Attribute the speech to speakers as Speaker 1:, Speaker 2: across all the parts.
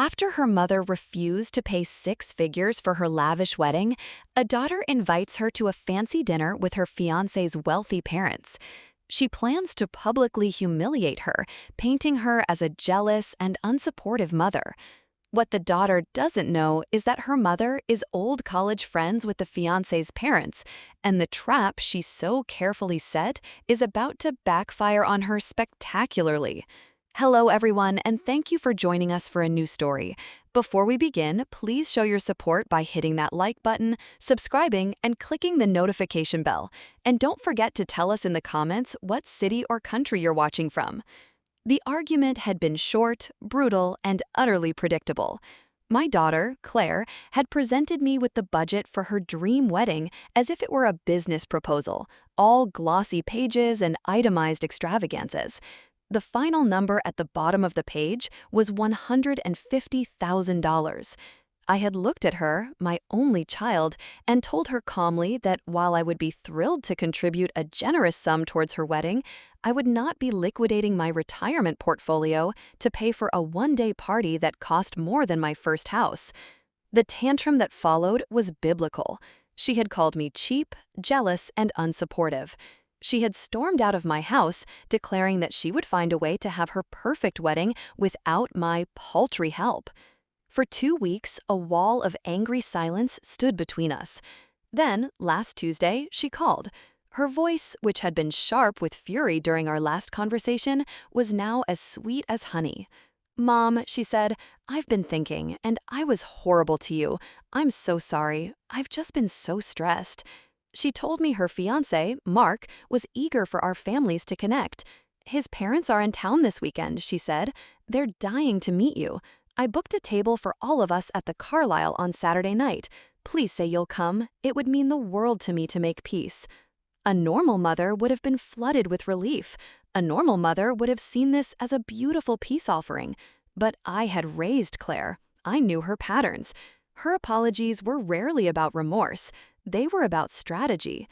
Speaker 1: After her mother refused to pay six figures for her lavish wedding, a daughter invites her to a fancy dinner with her fiancé's wealthy parents. She plans to publicly humiliate her, painting her as a jealous and unsupportive mother. What the daughter doesn't know is that her mother is old college friends with the fiancé's parents, and the trap she so carefully set is about to backfire on her spectacularly. Hello, everyone, and thank you for joining us for a new story. Before we begin, please show your support by hitting that like button, subscribing, and clicking the notification bell. And don't forget to tell us in the comments what city or country you're watching from. The argument had been short, brutal, and utterly predictable. My daughter, Claire, had presented me with the budget for her dream wedding as if it were a business proposal, all glossy pages and itemized extravagances. The final number at the bottom of the page was $150,000. I had looked at her, my only child, and told her calmly that while I would be thrilled to contribute a generous sum towards her wedding, I would not be liquidating my retirement portfolio to pay for a one-day party that cost more than my first house. The tantrum that followed was biblical. She had called me cheap, jealous, and unsupportive. She had stormed out of my house, declaring that she would find a way to have her perfect wedding without my paltry help. For 2 weeks, a wall of angry silence stood between us. Then, last Tuesday, she called. Her voice, which had been sharp with fury during our last conversation, was now as sweet as honey. "Mom," she said, "I've been thinking, and I was horrible to you. I'm so sorry. I've just been so stressed." She told me her fiancé, Mark, was eager for our families to connect. "His parents are in town this weekend," she said. "They're dying to meet you. I booked a table for all of us at the Carlisle on Saturday night. Please say you'll come. It would mean the world to me to make peace." A normal mother would have been flooded with relief. A normal mother would have seen this as a beautiful peace offering. But I had raised Claire. I knew her patterns. Her apologies were rarely about remorse. They were about strategy.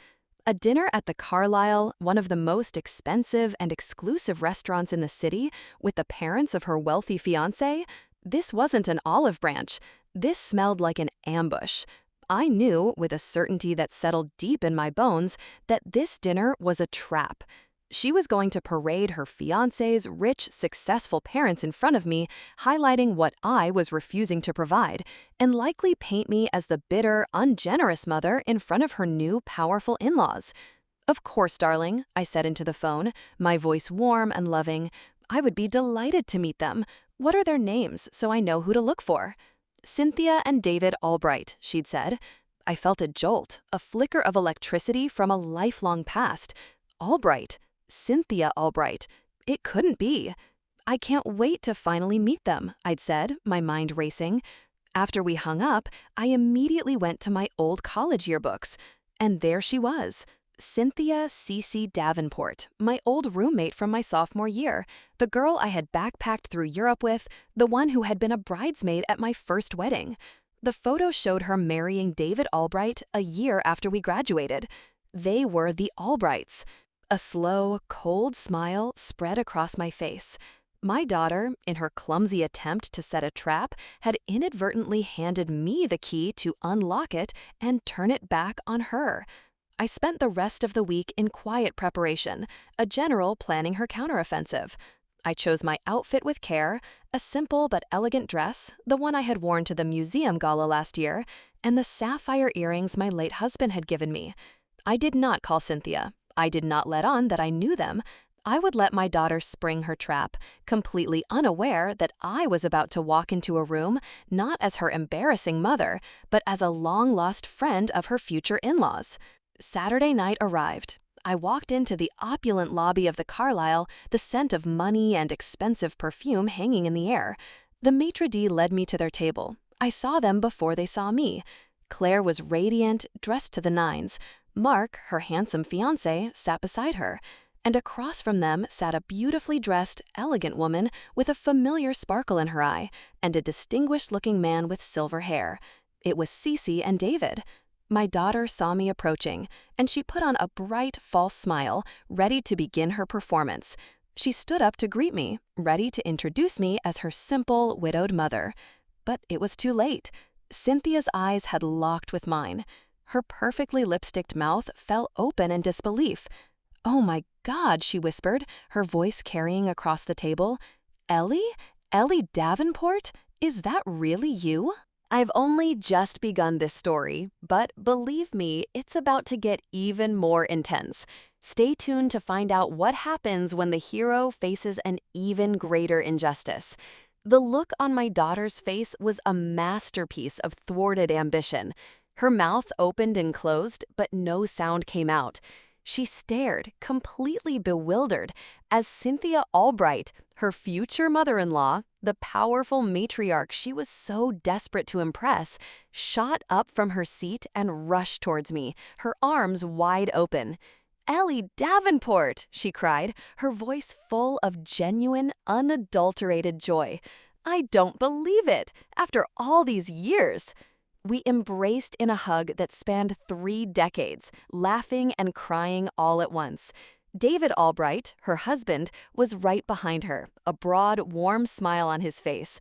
Speaker 1: A dinner at the Carlisle, one of the most expensive and exclusive restaurants in the city, with the parents of her wealthy fiancé, this wasn't an olive branch. This smelled like an ambush. I knew, with a certainty that settled deep in my bones, that this dinner was a trap. She was going to parade her fiancé's rich, successful parents in front of me, highlighting what I was refusing to provide, and likely paint me as the bitter, ungenerous mother in front of her new, powerful in-laws. "Of course, darling," I said into the phone, my voice warm and loving. "I would be delighted to meet them. What are their names, so I know who to look for?" "Cynthia and David Albright," she'd said. I felt a jolt, a flicker of electricity from a lifelong past. Albright. Cynthia Albright. It couldn't be. "I can't wait to finally meet them," I'd said, my mind racing. After we hung up, I immediately went to my old college yearbooks. And there she was, Cynthia C.C. Davenport, my old roommate from my sophomore year, the girl I had backpacked through Europe with, the one who had been a bridesmaid at my first wedding. The photo showed her marrying David Albright a year after we graduated. They were the Albrights. A slow, cold smile spread across my face. My daughter, in her clumsy attempt to set a trap, had inadvertently handed me the key to unlock it and turn it back on her. I spent the rest of the week in quiet preparation, a general planning her counteroffensive. I chose my outfit with care, a simple but elegant dress, the one I had worn to the museum gala last year, and the sapphire earrings my late husband had given me. I did not call Cynthia. I did not let on that I knew them. I would let my daughter spring her trap, completely unaware that I was about to walk into a room not as her embarrassing mother, but as a long-lost friend of her future in-laws. Saturday night arrived. I walked into the opulent lobby of the Carlisle, the scent of money and expensive perfume hanging in the air. The maitre d' led me to their table. I saw them before they saw me. Claire was radiant, dressed to the nines. Mark, her handsome fiancé, sat beside her. And across from them sat a beautifully dressed, elegant woman with a familiar sparkle in her eye, and a distinguished-looking man with silver hair. It was Cece and David. My daughter saw me approaching, and she put on a bright, false smile, ready to begin her performance. She stood up to greet me, ready to introduce me as her simple, widowed mother. But it was too late. Cynthia's eyes had locked with mine. Her perfectly lipsticked mouth fell open in disbelief. "Oh my God," she whispered, her voice carrying across the table. "Ellie? Ellie Davenport? Is that really you?" I've only just begun this story, but believe me, it's about to get even more intense. Stay tuned to find out what happens when the hero faces an even greater injustice. The look on my daughter's face was a masterpiece of thwarted ambition. Her mouth opened and closed, but no sound came out. She stared, completely bewildered, as Cynthia Albright, her future mother-in-law, the powerful matriarch she was so desperate to impress, shot up from her seat and rushed towards me, her arms wide open. "Ellie Davenport!" she cried, her voice full of genuine, unadulterated joy. "I don't believe it! After all these years!" We embraced in a hug that spanned 3 decades, laughing and crying all at once. David Albright, her husband, was right behind her, a broad, warm smile on his face.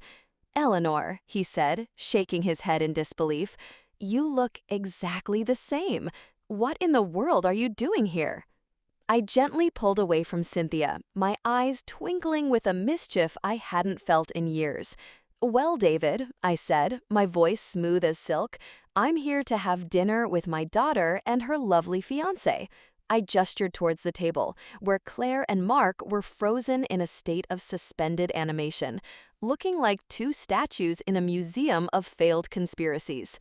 Speaker 1: "Eleanor," he said, shaking his head in disbelief, "you look exactly the same. What in the world are you doing here?" I gently pulled away from Cynthia, my eyes twinkling with a mischief I hadn't felt in years. "Well, David," I said, my voice smooth as silk, "I'm here to have dinner with my daughter and her lovely fiancé." I gestured towards the table, where Claire and Mark were frozen in a state of suspended animation, looking like 2 statues in a museum of failed conspiracies.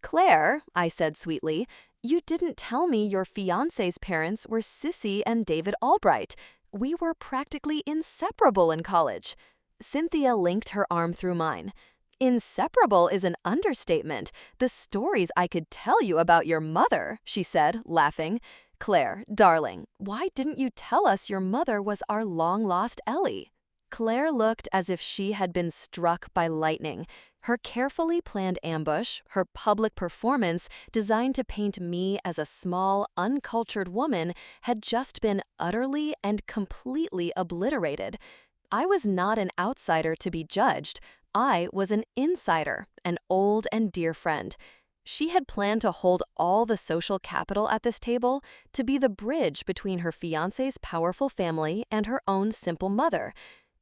Speaker 1: "Claire," I said sweetly, "you didn't tell me your fiancé's parents were Sissy and David Albright. We were practically inseparable in college." Cynthia linked her arm through mine. "Inseparable is an understatement. The stories I could tell you about your mother," she said, laughing. "Claire, darling, why didn't you tell us your mother was our long-lost Ellie?" Claire looked as if she had been struck by lightning. Her carefully planned ambush, her public performance designed to paint me as a small, uncultured woman, had just been utterly and completely obliterated. I was not an outsider to be judged. I was an insider, an old and dear friend. She had planned to hold all the social capital at this table, to be the bridge between her fiancé's powerful family and her own simple mother.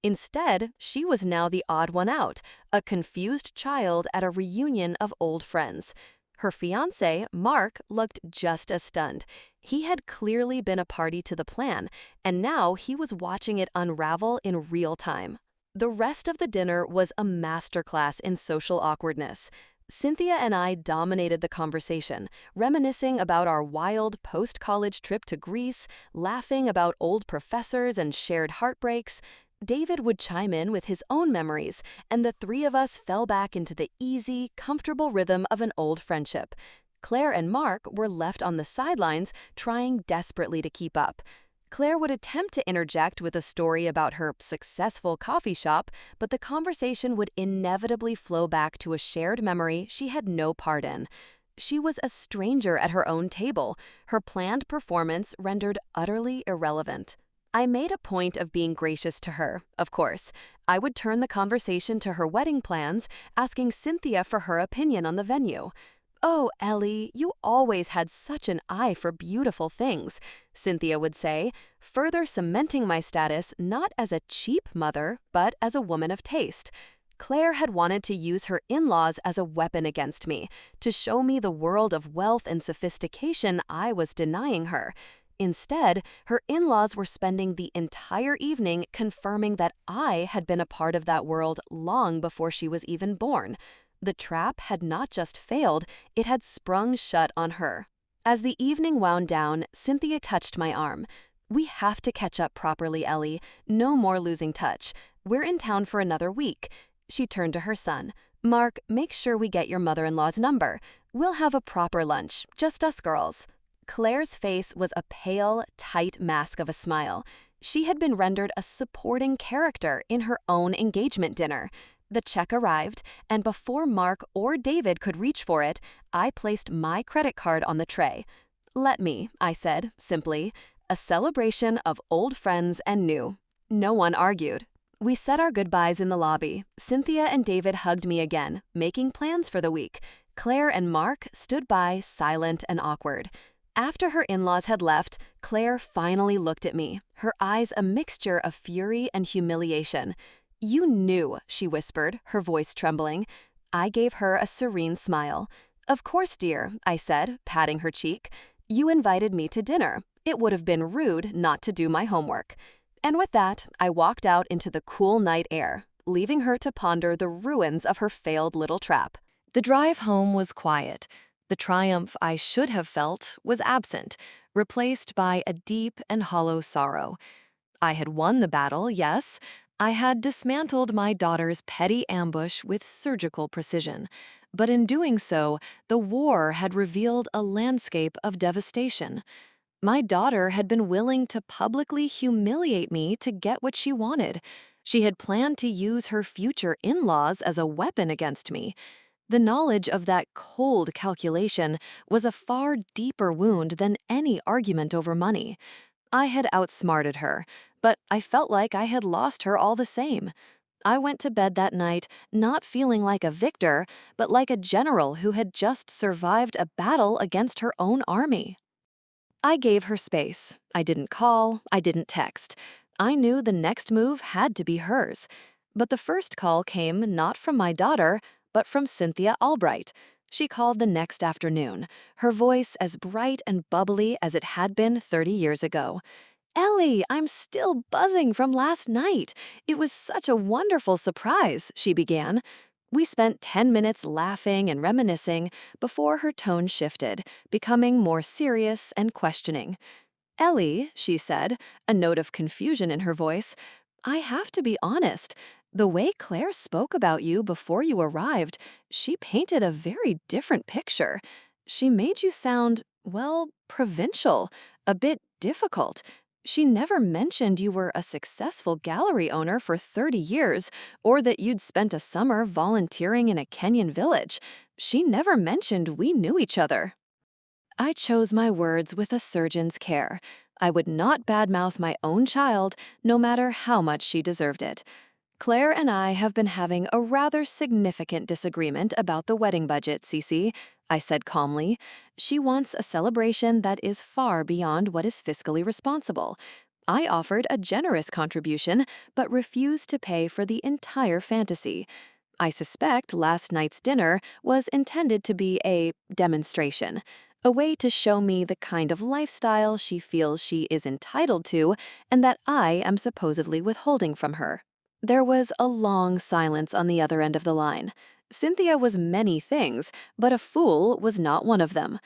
Speaker 1: Instead, she was now the odd one out, a confused child at a reunion of old friends. Her fiancé, Mark, looked just as stunned. He had clearly been a party to the plan, and now he was watching it unravel in real time. The rest of the dinner was a masterclass in social awkwardness. Cynthia and I dominated the conversation, reminiscing about our wild post-college trip to Greece, laughing about old professors and shared heartbreaks. David would chime in with his own memories, and the 3 of us fell back into the easy, comfortable rhythm of an old friendship. Claire and Mark were left on the sidelines, trying desperately to keep up. Claire would attempt to interject with a story about her successful coffee shop, but the conversation would inevitably flow back to a shared memory she had no part in. She was a stranger at her own table, her planned performance rendered utterly irrelevant. I made a point of being gracious to her, of course. I would turn the conversation to her wedding plans, asking Cynthia for her opinion on the venue. "Oh, Ellie, you always had such an eye for beautiful things," Cynthia would say, further cementing my status not as a cheap mother, but as a woman of taste. Claire had wanted to use her in-laws as a weapon against me, to show me the world of wealth and sophistication I was denying her. Instead, her in-laws were spending the entire evening confirming that I had been a part of that world long before she was even born. The trap had not just failed, it had sprung shut on her. As the evening wound down, Cynthia touched my arm. "We have to catch up properly, Ellie. No more losing touch. We're in town for another week." She turned to her son. "Mark, make sure we get your mother-in-law's number. We'll have a proper lunch, just us girls." Claire's face was a pale, tight mask of a smile. She had been rendered a supporting character in her own engagement dinner. The check arrived, and before Mark or David could reach for it, I placed my credit card on the tray. "Let me," I said, simply. A celebration of old friends and new. No one argued. We said our goodbyes in the lobby. Cynthia and David hugged me again, making plans for the week. Claire and Mark stood by, silent and awkward. After her in-laws had left, Claire finally looked at me, her eyes a mixture of fury and humiliation. "You knew," she whispered, her voice trembling. I gave her a serene smile. "Of course, dear," I said, patting her cheek. "You invited me to dinner. It would have been rude not to do my homework." And with that, I walked out into the cool night air, leaving her to ponder the ruins of her failed little trap. The drive home was quiet. The triumph I should have felt was absent, replaced by a deep and hollow sorrow. I had won the battle, yes. I had dismantled my daughter's petty ambush with surgical precision. But in doing so, the war had revealed a landscape of devastation. My daughter had been willing to publicly humiliate me to get what she wanted. She had planned to use her future in-laws as a weapon against me. The knowledge of that cold calculation was a far deeper wound than any argument over money. I had outsmarted her, but I felt like I had lost her all the same. I went to bed that night not feeling like a victor, but like a general who had just survived a battle against her own army. I gave her space. I didn't call, I didn't text. I knew the next move had to be hers. But the first call came not from my daughter, but from Cynthia Albright. She called the next afternoon, her voice as bright and bubbly as it had been 30 years ago. "Ellie, I'm still buzzing from last night. It was such a wonderful surprise," she began. We spent 10 minutes laughing and reminiscing before her tone shifted, becoming more serious and questioning. "Ellie," she said, a note of confusion in her voice, "I have to be honest. The way Claire spoke about you before you arrived, she painted a very different picture. She made you sound, well, provincial, a bit difficult. She never mentioned you were a successful gallery owner for 30 years or that you'd spent a summer volunteering in a Kenyan village. She never mentioned we knew each other." I chose my words with a surgeon's care. I would not badmouth my own child, no matter how much she deserved it. "Claire and I have been having a rather significant disagreement about the wedding budget, Cece," I said calmly. "She wants a celebration that is far beyond what is fiscally responsible. I offered a generous contribution, but refused to pay for the entire fantasy. I suspect last night's dinner was intended to be a demonstration, a way to show me the kind of lifestyle she feels she is entitled to and that I am supposedly withholding from her." There was a long silence on the other end of the line. Cynthia was many things, but a fool was not one of them.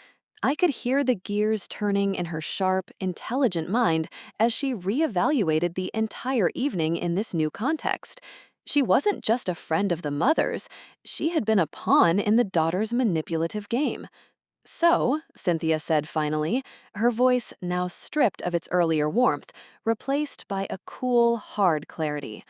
Speaker 1: I could hear the gears turning in her sharp, intelligent mind as she reevaluated the entire evening in this new context. She wasn't just a friend of the mother's, she had been a pawn in the daughter's manipulative game. "So," Cynthia said finally, her voice now stripped of its earlier warmth, replaced by a cool, hard clarity.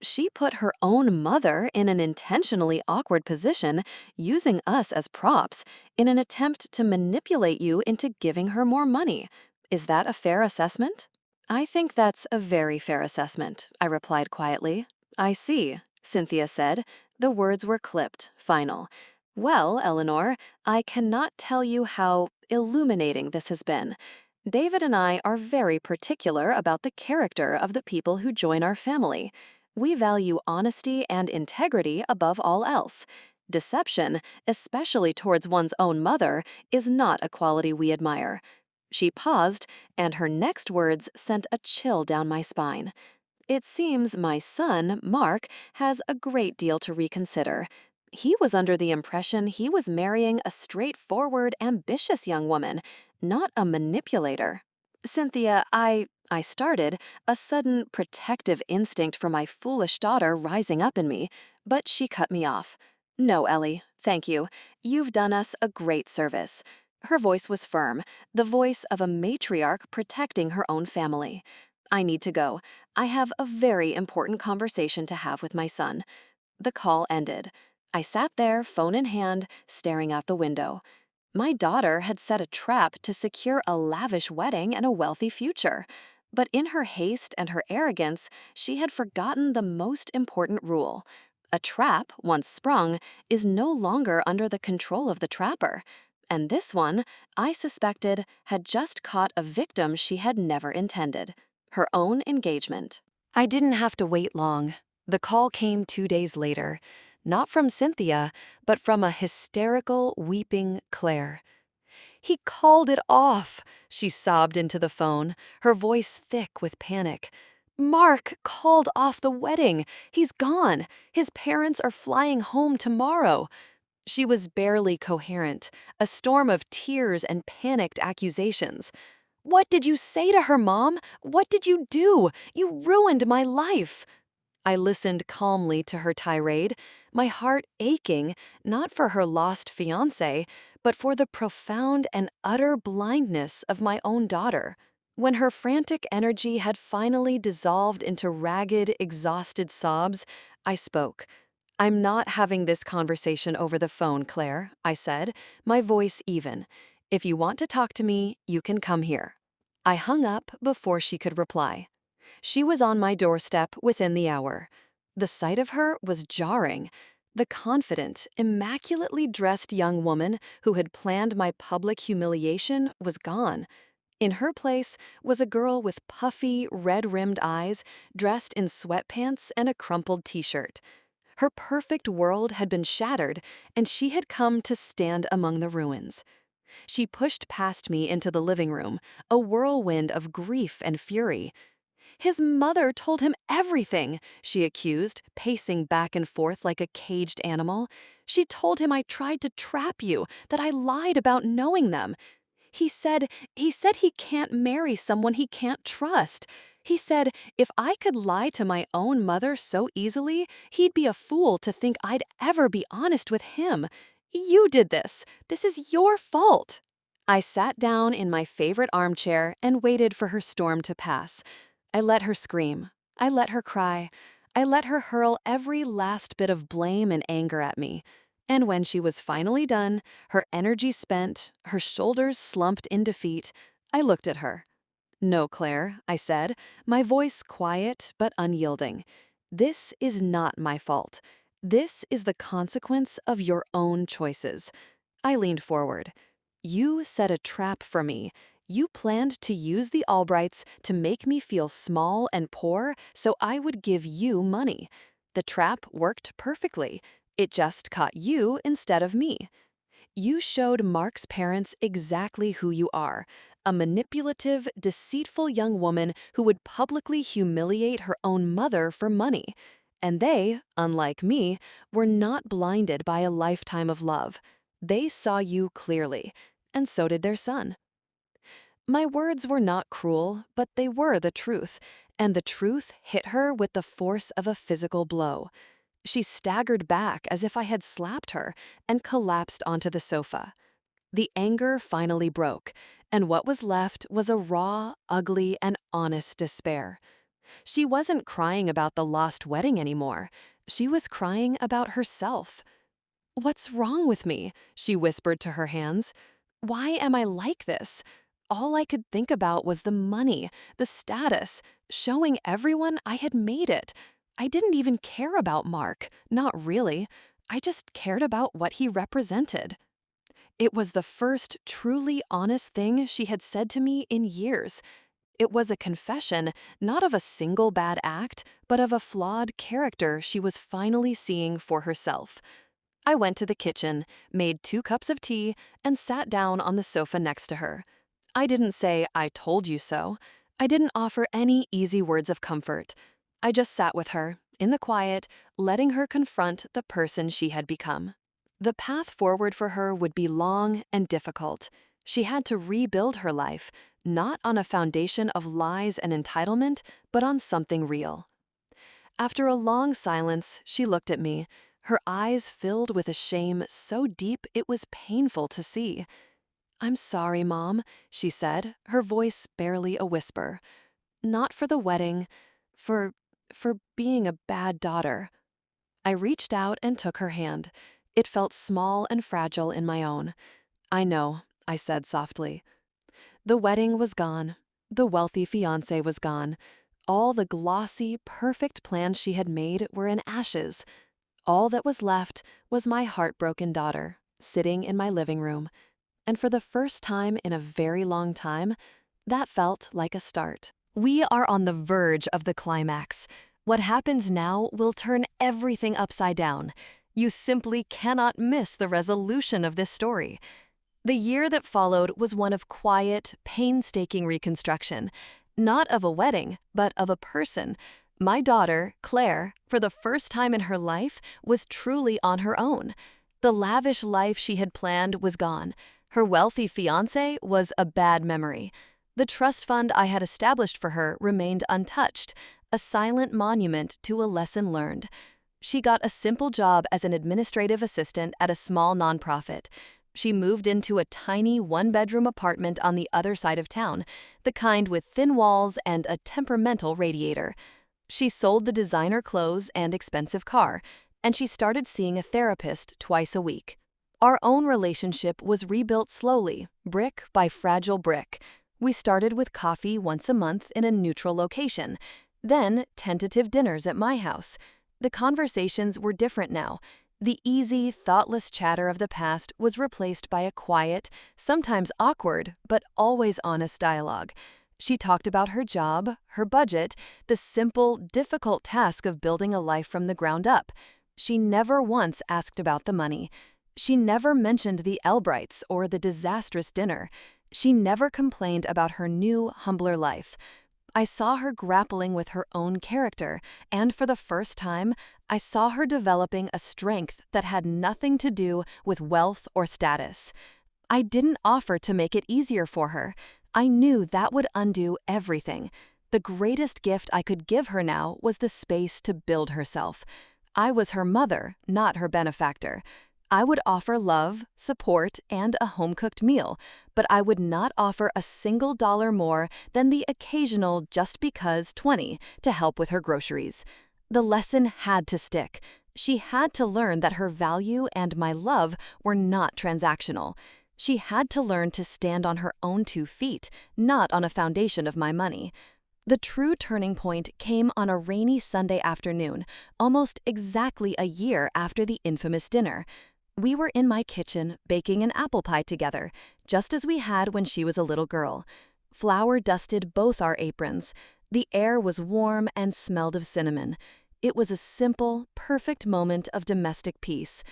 Speaker 1: "She put her own mother in an intentionally awkward position, using us as props, in an attempt to manipulate you into giving her more money. Is that a fair assessment?" "I think that's a very fair assessment," I replied quietly. "I see," Cynthia said. The words were clipped, final. "Well, Eleanor, I cannot tell you how illuminating this has been. David and I are very particular about the character of the people who join our family. We value honesty and integrity above all else. Deception, especially towards one's own mother, is not a quality we admire." She paused, and her next words sent a chill down my spine. "It seems my son, Mark, has a great deal to reconsider. He was under the impression he was marrying a straightforward, ambitious young woman, not a manipulator." "Cynthia, I started, a sudden protective instinct for my foolish daughter rising up in me, but she cut me off. "No, Ellie, thank you. You've done us a great service." Her voice was firm, the voice of a matriarch protecting her own family. "I need to go. I have a very important conversation to have with my son." The call ended. I sat there, phone in hand, staring out the window. My daughter had set a trap to secure a lavish wedding and a wealthy future. But in her haste and her arrogance, she had forgotten the most important rule. A trap, once sprung, is no longer under the control of the trapper. And this one, I suspected, had just caught a victim she had never intended: her own engagement. I didn't have to wait long. The call came 2 days later, not from Cynthia, but from a hysterical, weeping Claire. "He called it off," she sobbed into the phone, her voice thick with panic. "Mark called off the wedding. He's gone. His parents are flying home tomorrow." She was barely coherent, a storm of tears and panicked accusations. "What did you say to her, Mom? What did you do? You ruined my life." I listened calmly to her tirade, my heart aching, not for her lost fiancé, but for the profound and utter blindness of my own daughter. When her frantic energy had finally dissolved into ragged, exhausted sobs, I spoke. "I'm not having this conversation over the phone, Claire," I said, my voice even. "If you want to talk to me, you can come here." I hung up before she could reply. She was on my doorstep within the hour. The sight of her was jarring. The confident, immaculately dressed young woman who had planned my public humiliation was gone. In her place was a girl with puffy, red-rimmed eyes, dressed in sweatpants and a crumpled t-shirt. Her perfect world had been shattered, and she had come to stand among the ruins. She pushed past me into the living room, a whirlwind of grief and fury. "His mother told him everything," she accused, pacing back and forth like a caged animal. "She told him I tried to trap you, that I lied about knowing them. He said he can't marry someone he can't trust. He said if I could lie to my own mother so easily, he'd be a fool to think I'd ever be honest with him. You did this. This is your fault." I sat down in my favorite armchair and waited for her storm to pass. I let her scream. I let her cry. I let her hurl every last bit of blame and anger at me. And when she was finally done, her energy spent, her shoulders slumped in defeat, I looked at her. "No, Claire," I said, my voice quiet but unyielding. "This is not my fault. This is the consequence of your own choices." I leaned forward. "You set a trap for me. You planned to use the Albrights to make me feel small and poor so I would give you money. The trap worked perfectly. It just caught you instead of me. You showed Mark's parents exactly who you are, a manipulative, deceitful young woman who would publicly humiliate her own mother for money. And they, unlike me, were not blinded by a lifetime of love. They saw you clearly, and so did their son." My words were not cruel, but they were the truth, and the truth hit her with the force of a physical blow. She staggered back as if I had slapped her and collapsed onto the sofa. The anger finally broke, and what was left was a raw, ugly, and honest despair. She wasn't crying about the lost wedding anymore. She was crying about herself. "What's wrong with me?" she whispered to her hands. "Why am I like this? All I could think about was the money, the status, showing everyone I had made it. I didn't even care about Mark, not really. I just cared about what he represented." It was the first truly honest thing she had said to me in years. It was a confession, not of a single bad act, but of a flawed character she was finally seeing for herself. I went to the kitchen, made 2 cups of tea, and sat down on the sofa next to her. I didn't say, "I told you so." I didn't offer any easy words of comfort. I just sat with her, in the quiet, letting her confront the person she had become. The path forward for her would be long and difficult. She had to rebuild her life, not on a foundation of lies and entitlement, but on something real. After a long silence, she looked at me, her eyes filled with a shame so deep it was painful to see. "I'm sorry, Mom," she said, her voice barely a whisper. "Not for the wedding, for being a bad daughter." I reached out and took her hand. It felt small and fragile in my own. "I know," I said softly. The wedding was gone. The wealthy fiancé was gone. All the glossy, perfect plans she had made were in ashes. All that was left was my heartbroken daughter, sitting in my living room. And for the first time in a very long time, that felt like a start. We are on the verge of the climax. What happens now will turn everything upside down. You simply cannot miss the resolution of this story. The year that followed was one of quiet, painstaking reconstruction, not of a wedding, but of a person. My daughter, Claire, for the first time in her life, was truly on her own. The lavish life she had planned was gone. Her wealthy fiancé was a bad memory. The trust fund I had established for her remained untouched, a silent monument to a lesson learned. She got a simple job as an administrative assistant at a small nonprofit. She moved into a tiny one-bedroom apartment on the other side of town, the kind with thin walls and a temperamental radiator. She sold the designer clothes and expensive car, and she started seeing a therapist twice a week. Our own relationship was rebuilt slowly, brick by fragile brick. We started with coffee once a month in a neutral location, then tentative dinners at my house. The conversations were different now. The easy, thoughtless chatter of the past was replaced by a quiet, sometimes awkward, but always honest dialogue. She talked about her job, her budget, the simple, difficult task of building a life from the ground up. She never once asked about the money. She never mentioned the Albrights or the disastrous dinner. She never complained about her new, humbler life. I saw her grappling with her own character, and for the first time, I saw her developing a strength that had nothing to do with wealth or status. I didn't offer to make it easier for her. I knew that would undo everything. The greatest gift I could give her now was the space to build herself. I was her mother, not her benefactor. I would offer love, support, and a home-cooked meal, but I would not offer a single dollar more than the occasional just because 20 to help with her groceries. The lesson had to stick. She had to learn that her value and my love were not transactional. She had to learn to stand on her own 2 feet, not on a foundation of my money. The true turning point came on a rainy Sunday afternoon, almost exactly a year after the infamous dinner. We were in my kitchen baking an apple pie together, just as we had when she was a little girl. Flour dusted both our aprons. The air was warm and smelled of cinnamon. It was a simple, perfect moment of domestic peace.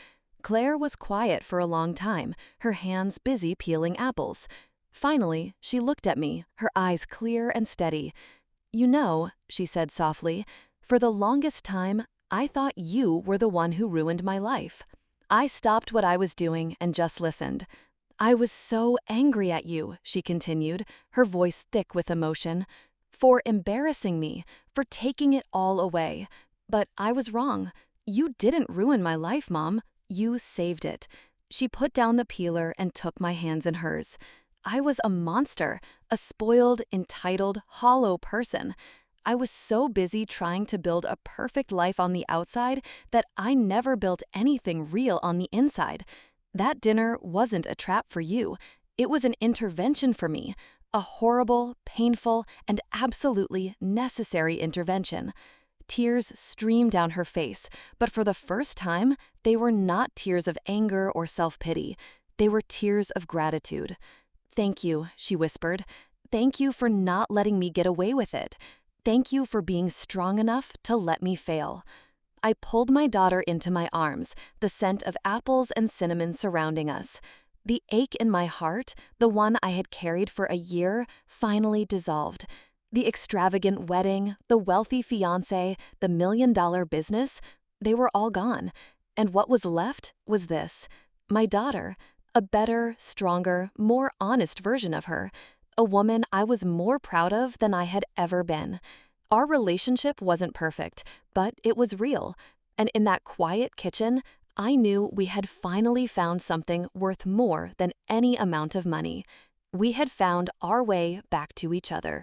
Speaker 1: Claire was quiet for a long time, her hands busy peeling apples. Finally, she looked at me, her eyes clear and steady. "You know," she said softly, "for the longest time, I thought you were the one who ruined my life." I stopped what I was doing and just listened. "I was so angry at you," she continued, her voice thick with emotion, "for embarrassing me, for taking it all away. But I was wrong. You didn't ruin my life, Mom. You saved it." She put down the peeler and took my hands in hers. I was a monster, a spoiled, entitled, hollow person. I was so busy trying to build a perfect life on the outside that I never built anything real on the inside. That dinner wasn't a trap for you. It was an intervention for me, a horrible, painful, and absolutely necessary intervention. Tears streamed down her face, but for the first time, they were not tears of anger or self-pity. They were tears of gratitude. "Thank you," she whispered. "Thank you for not letting me get away with it. Thank you for being strong enough to let me fail." I pulled my daughter into my arms, the scent of apples and cinnamon surrounding us. The ache in my heart, the one I had carried for a year, finally dissolved. The extravagant wedding, the wealthy fiancé, the million-dollar business, they were all gone. And what was left was this: my daughter, a better, stronger, more honest version of her. A woman I was more proud of than I had ever been. Our relationship wasn't perfect, but it was real. And in that quiet kitchen, I knew we had finally found something worth more than any amount of money. We had found our way back to each other.